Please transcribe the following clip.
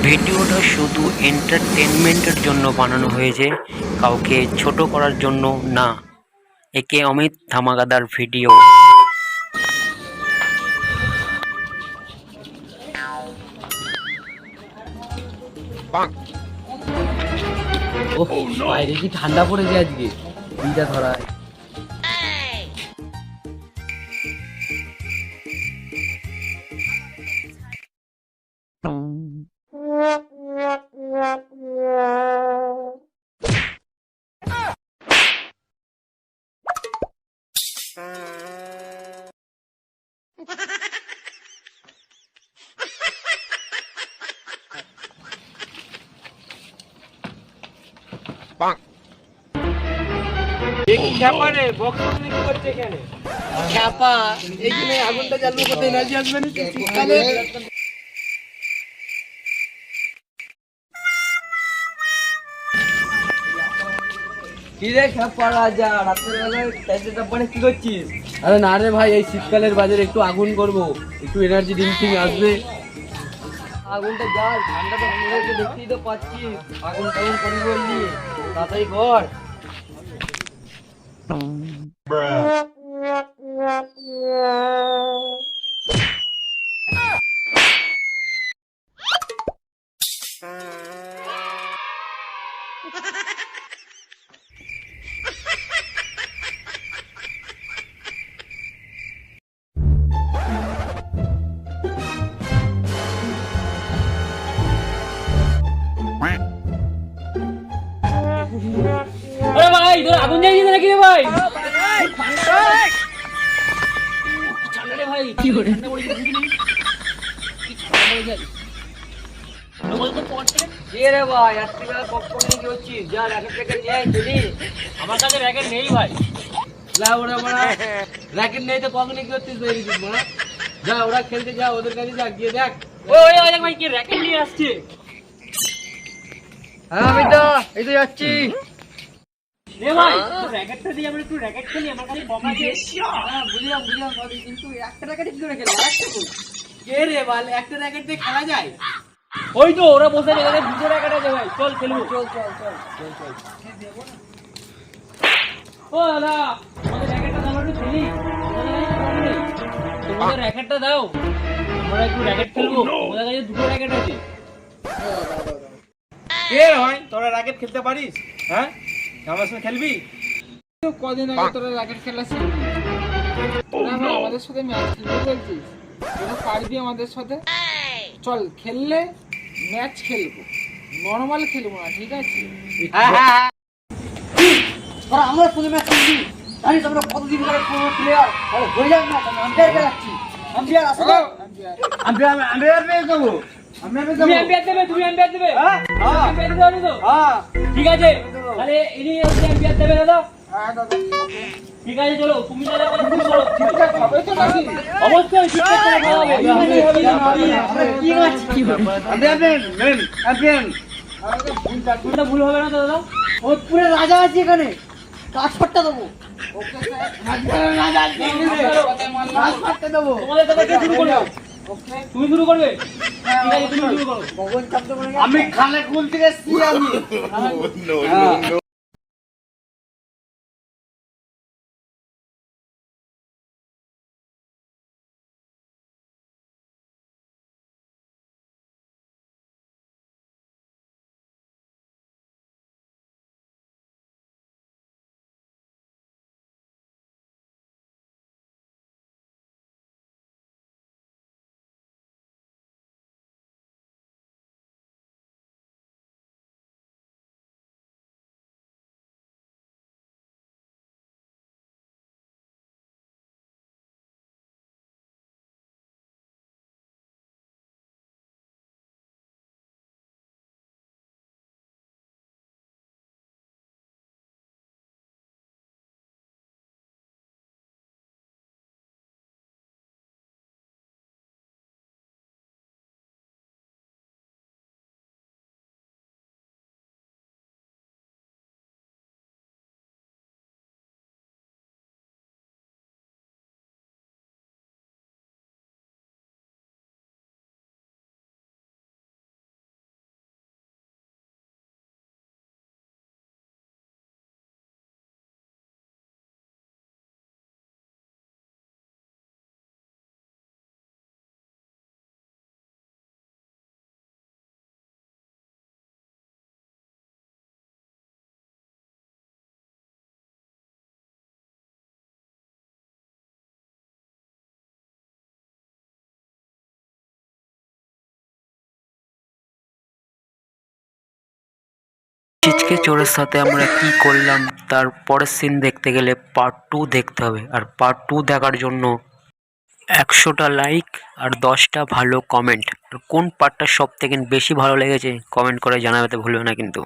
ভিডিওটা শুধু এন্টারটেনমেন্টের জন্য বানানো হয়েছে, কাউকে ছোট করার জন্য না। একে অমিত ধামাকাদার ভিডিও। ওহ, বাইরে কি ঠান্ডা পড়েছে আজকে, বিটা ধরায়। আগুনটা চালু করতে এনার্জি আসবে না শীতকালে। কি রে খ্যাপা রাজা, রাতের বেলায় পরে কি করছিস? আরে না রে ভাই, এই শীতকালের বাজারে একটু আগুন করব, একটু এনার্জি ড্রিঙ্ক আসবে। আগুনটা যা ঠান্ডাটা পড়েছে দেখতেই তো পাচ্ছিস, আগুন টাগুন করি বললি, তাড়াতাড়ি কর। আরে ভাই, তোর আগুন জ্বালিয়ে নাকি রে ভাই? ঠান্ডা রে ভাই, কি করে ঠান্ডা পড়ে গেছে বুঝলি? কি ঠান্ডা পড়ে যায়। বল তো পড়ছে কে রে ভাই, আজকে বেলা পপকর্ন নিয়ে কি হচ্ছিস? যা র্যাকেট ট্যাকেট নিয়ে আয় চলি। আমার কাছে র্যাকেট নেই ভাই। যা ওরা মারা, র্যাকেট নেই তো পপকর্ন কি করছিস বেরিয়ে মারা? যা ওরা খেলতে যা, ওদের কাছে যা, গিয়ে দেখ। ওই ওই দেখ ভাই, কি র্যাকেট নিয়ে আসছে। হ্যাঁ আমি তো এই তো যাচ্ছি। রে ভাই, তোর র্যাকেটটা দিয়ে আমরা একটু র্যাকেট খেলি, আমার কাছে বক আছে। হ্যাঁ বুঝলাম সবই, কিন্তু একটা র্যাকেট কি করে খেলবো? আরেকটা কই? কে রে বাল, একটা র্যাকেট দিয়ে খেলা যায়? ওই তো ওরা বসে আছে, ওদের দুটো র্যাকেট আছে ভাই, চল খেলবো। চল চল চল চল চল। ও দাদা, আমাদের র্যাকেটটা দাও, একটু খেলি। তোমাদের র্যাকেটটা দাও, আমরা একটু র্যাকেট খেলবো। ওদের কাছে দুটো র্যাকেট আছে। কে হয় তোরা র্যাকেট খেলতে পারিস? হ্যাঁ, আমার সঙ্গে খেলবি? কদিন আগে তোরা র্যাকেট খেলা শিখবি, তোরা আবার আমাদের সাথে ম্যাচ খেলতে বলছিস? তোরা পারবি আমাদের সাথে? চল, খেললে ম্যাচ খেলবো, নর্মাল খেলবো না, ঠিক আছে? তোরা আমরা শুধু ম্যাচ খেলবি, জানিস আমরা কতদিন ধরে প্লেয়ার হয়ে যাক না, আম্পায়ার খেলাচ্ছি। আম্পায়ার আসো তো, আম্পায়ার পেয়ে যাবো। তুমি এমবিআর দেবে, তুমি এমবিআর দেবে। হ্যাঁ এমবিআর দিতে হবে তো? হ্যাঁ ঠিক আছে, তাহলে ইনি হচ্ছে এমবিআর দেবে দাদা। হ্যাঁ দাদা, ঠিক আছে, চলো তুমি তাহলে আমাদের শুরু করো। ঠিকঠাক হবে তো নাকি? অবশ্যই ঠিকঠাক করে খেলা হবে। কি মাছ কি হবে? কোনটা ভুল হবে না তো দাদা? পুরো রাজা আছে এখানে, কাজ করতে দেবো। ওকে স্যার, রাজা আছে এখানে, কাজ করতে দেবো। তোমাদের দাদা কে শুরু করবে? ওকে। তুমি শুরু করবে? ঠিক আছে, তুমি শুরু করো। আমি খালে কুল থেকে এসছি আমি। ছিচকে চোরের সাথে আমরা কি করলাম তার পরের সিন দেখতে গেলে পার্ট 2 দেখতে হবে। আর পার্ট 2 দেখার জন্য 100টা লাইক আর 10টা ভালো কমেন্ট। আর কোন পার্টটা সব থেকে বেশি ভালো লেগেছে কমেন্ট করে জানাতে ভুলবে না কিন্তু।